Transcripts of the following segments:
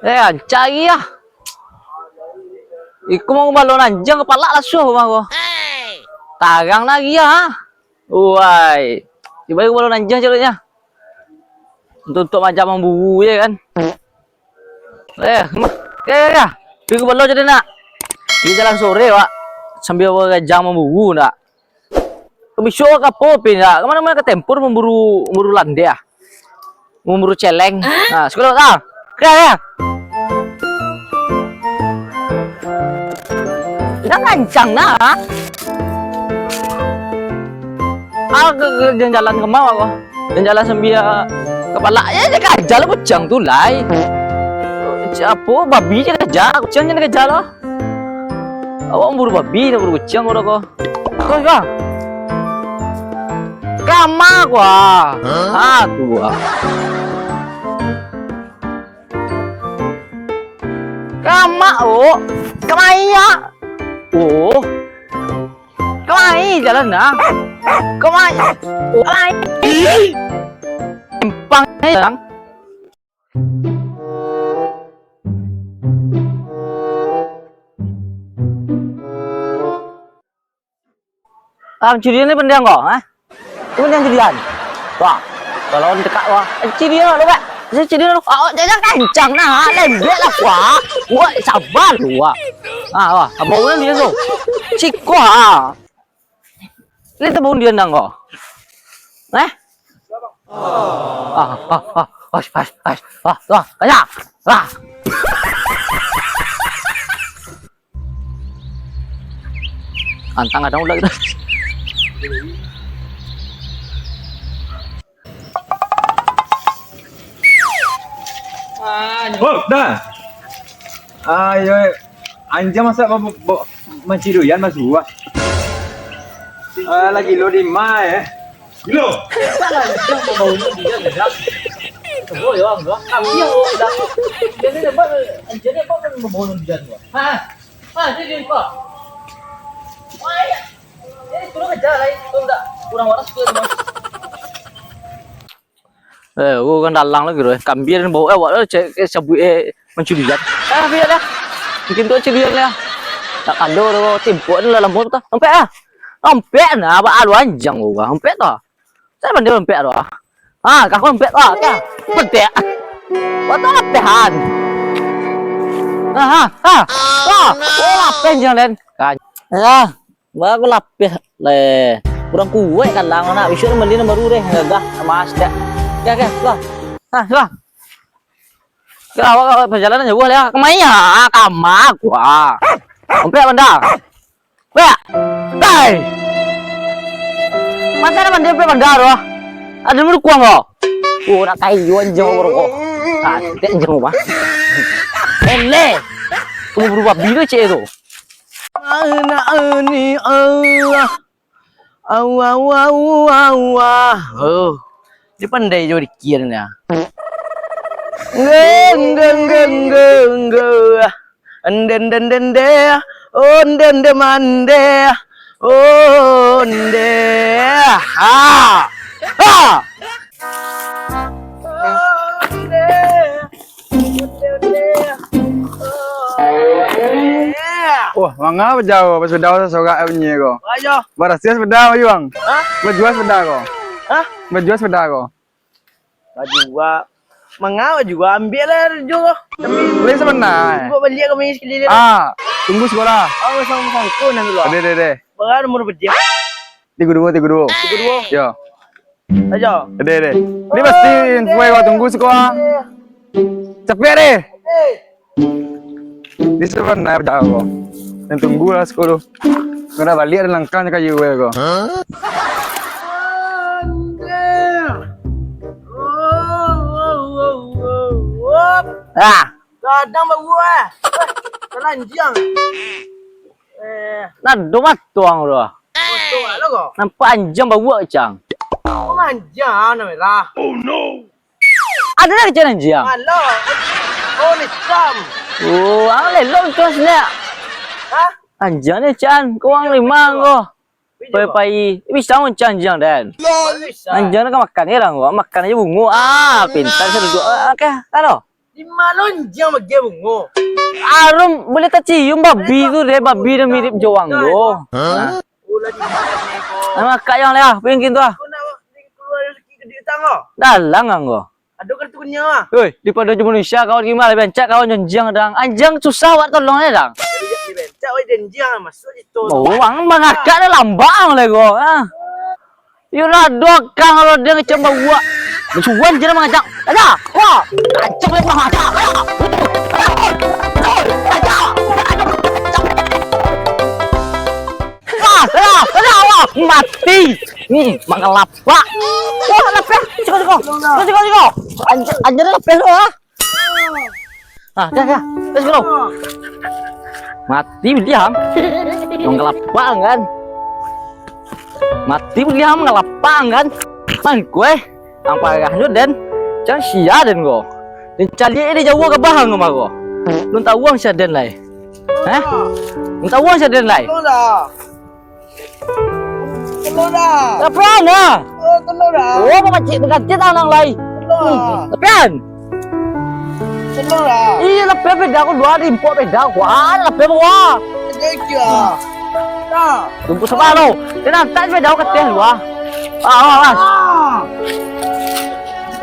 Cari ya. Iku mau balon anjing kepala lasuh mah. Tarang lagi ya. Woi. Tiba iku balon anjing caranya. Untuk macam memburu ya kan. Ya. Iku balon jadi nak. Di jalan sore, Pak. Sambil jam memburu nak. Kebisyo ke popi nak. Kemana-mana ke tempur memburu lande ya. Memburu celeng. Nah, sekolah tak? Ya. Udah kencang nah. Jalan ke mau aku. Jalan sambil kepala ya aja lah kucing tuh lai. Apa babi je kerja, kucing je kerja lah. Awak memburu babi, memburu kucing orang kau. Kau juga. Kama gua. Tua. Kama kemaya. Kemai jalan dah. Kemai. Empang jalan. Cirian ni pendiam kau, Itu pendiam cirian. Wah, kalau dekat wah, cirian lo, Pak. Cirian lo, jangan kencang nah, lembek lah wah. Wah, sabar lu wah. Wah, apa ulang dia tu? Ciko Lihat apa dia nang kau? Kaya. Antang ada ulah kita. Dah. Ayo, anjing masa menciruyan mas gua. Lagi lo di mana? Kilo. Salah dia mau baunya dia dah. Oh ya enggak. Kami yang udah. Jadi apa? Jadi apa kan mau baunya dia gua. Jadi apa? Wah ya. Ini turun aja lah. Itu enggak kurang waras ke mas. Gua kan dalang lagi loh. Kambing bau awak cek sabu mencurian. Biar dah. Bikin tu curian lah. Tak kado tu timpuan lah lembut tu. Sampai nah apa alu anjang gua. Sampai tu. Saya pandai sampai tu. Kau sampai tu kan. Pentek. Betul lampehan. Lapen jangan len. Kan. Baru lapeh le. Kurang kuat kan lang nak. Besok beli baru deh. Enggak mas dah. Ya lah. Lah. Kalau perjalanan jauh ya. Kemana? Kamar gua. Sampai benda. Weh. Dai. Masa ada benda sampai benda doh. Ada menurut gua enggak? Nak kayu anjing kok. Tak anjing apa? Ele. Kamu berubah biru cek itu. Anak ini Allah. Dia pandai jadi kirnya. Wah, mangga jauh pas sudah sorak punya ko. Ayo. Berhasil sepeda baju bang. Berjual sepeda ko. Berjual sepeda ko. Baju gua mangga juga ambil lah juga. Beli sebentar. Gua beli kami sekali. Tunggu sekolah. Sama aku nanti lo. Deh. Bagar umur berapa? 32. Yo. Ayo. Deh. Ini pasti info ko tunggu sekolah. Cepet deh. Di sebentar jauh ko. Dan tunggu lah sekolah. Kena balik dan langkahnya kayu ko. Kadang gua. Telanjang. Nah, domat tuang lo. Tuang lo kok. Nampak anjing bau cang. Oh, anjing namanya. Oh no. Ada lagi jalan anjing. Halo. Oh, ni cam. Ale lo tu sini. Anjing ni cang, kau ang limang ko. Pai bisa cang anjing dan. Anjing nak makan ni orang ko, makan aja bungu. Pintar saya duduk. Oke, halo. Di malonjang bagi bungo. Arum boleh tak cium babi tu deh, babi dia mirip jawang lo. Ulah di mana ni ko? Nama kak yang leh, pengen tu ah. Kau nak keluar rezeki ke dia tangga? Dalang anggo. Aduh kan tu punya ah. Hei, di pada Indonesia kawan gimana bencak kawan jenjang dang. Anjang susah buat tolong dang. Di bencak oi denjang masuk itu. Bawang mangakak dah lambang le go. Ah. Yura dok kang kalau dia ngecom bawa. Bersuan je mengajak. Ada. Wah, kacau le mengajak. Wah, mati. Mengelapa. Wah, lapeh. Ciko. Anjir lapeh lo ah. Ah, dah. Let's go. Mati diam. Mengelapa kan. Mati diam mengelapa kan. Man gue ang pagahno den. Cang sia den go. Den cali ini jauh ke bahang sama go. Lu tahu uang sia den lai. Hah? Lu tahu uang sia den lai. Telur dah. Tapian ah. Telur dah. Oh, macam berganti tanang lai. Tapian. Telur dah. Iya, lapeh beda aku 2 import beda aku. Ah, lapeh gua. Kaya. Dah. Tunggu sama lo. Tenang, tak beda aku teh lu ah. Ah.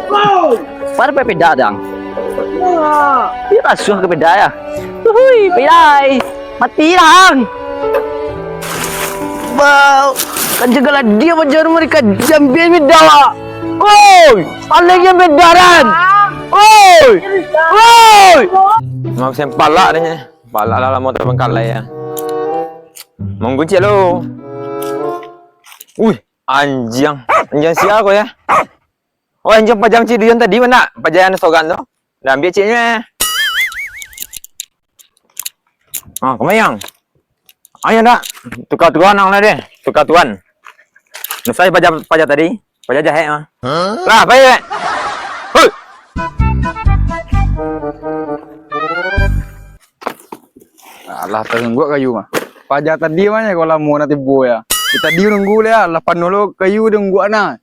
Wow. Pada beda dang. Wah. Iya, rasuh ke beda ya. Hui, beda. Mati lang. Wow. Kan jagalah dia bajar mereka jambil beda. Oi, paling bedaran. Oi. Mau saya palak dah. Palak lah mau terbengkalai ya. Menggunci lo. Anjing siapa kau ya? Oh, anjing pajang ciduan tadi mana? Pajangan sogan tu. Dah ambil ciknya. Ah, kemayang. Ayo dah. Tukar tuan nang lah deh. Tukar tuan. Nusai pajak tadi. Pajak jahe mah. Lah, baik. Hei. Alah, terenggu kayu mah. Pajak tadi mana kalau mau nanti boya. Kita di nunggu le lah, lapan nolo kayu nunggu ana.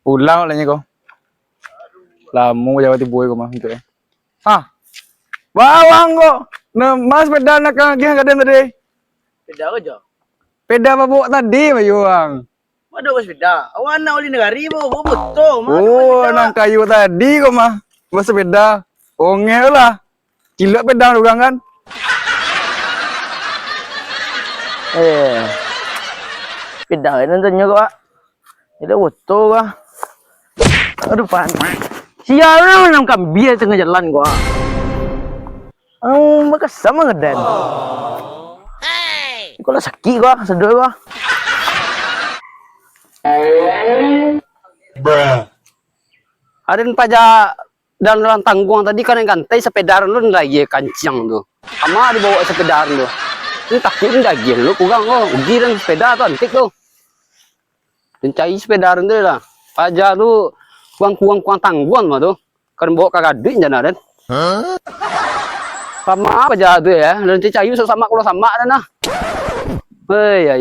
Pulang lah ni kau. Lamu jawati boy kau mah itu ya. Ah. Bawang kok. Nah, mas peda nak kagih kaden tadi. Peda aja. Peda apa bawa tadi bayuang. Waduh bos peda. Awan nak oli negari bo betul. Oh, nang kayu tadi kau mah. Mas peda. Ongel lah. Kilo peda lugang kan. Beda kan tentunya kok. Itu betul kok. Aduh pan. Siapa yang kambing tengah jalan gua. Maka sama ngeden. Kalau sakit gua, sedih gua. Ada pajak dalam tanggung tadi kan yang gantai sepeda lu lagi kancing tuh. Sama dibawa sepeda lu. Ini takut lagi lu kurang kok. Ugiran sepeda tuh antik tuh. Dan cari sepeda tu lah. Pajak tu kuang tangguan mah tuh. Kan bawa kagak duit jana dan. Sama apa aja tuh ya. Nanti cayu sama kalau sama dan nah. Ya.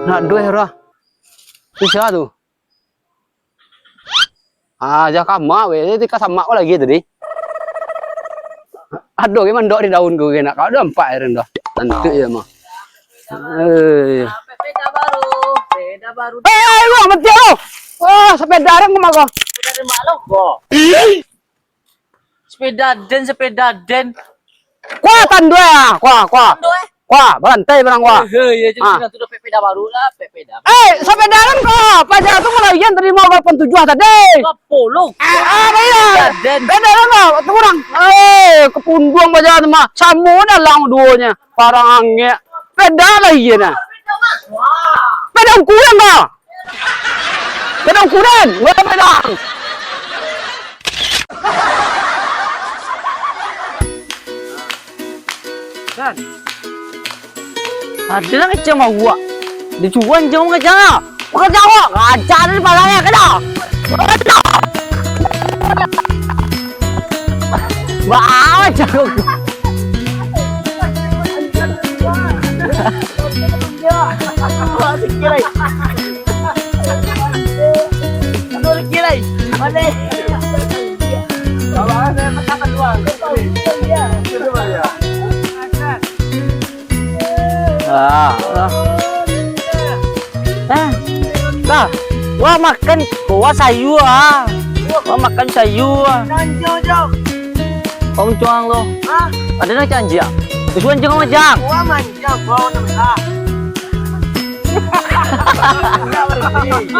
Nak duit ora. Bisa tuh. Jangan mak weh, tika sama aku lagi tadi. Aduh, gimana dok di daun gue kena. Kau udah 4 air dah. Nanti ya mah. Sepeda baru. Gua mati lo. Wah, sepeda orang kemana kau? Sepeda di mana kok? Sepeda den. Kuah tandu ya, kuah. Kuah, berantai barang kuah. Iya, jadi sudah sepeda baru lah, sepeda. Sepeda orang kok. Pajak tu melayan terima 87 tadi. 10. Bayar. Beda orang kok, kurang. Kepunduang pajak tu mah. Samu dah lang duanya. Parang angin. Beda lagi na. Beda ukuran kok. Beda ukuran, nggak beda. Kan? Ada lah kecil mah gua. Dicuan jauh kecil lah. Bukan jauh. Kaca ada di palanya kena. Bawa jauh. sikit lagi. Satu lagi lagi. Mana? Abang saya katakan doang. Dah, wah makan kuah sayur wah makan sayur Nanjo jom. Ông choang luôn. Ah, Ada nak janjiang. Tujuan jangan majang. gua manja kau nama. Enggak berhenti.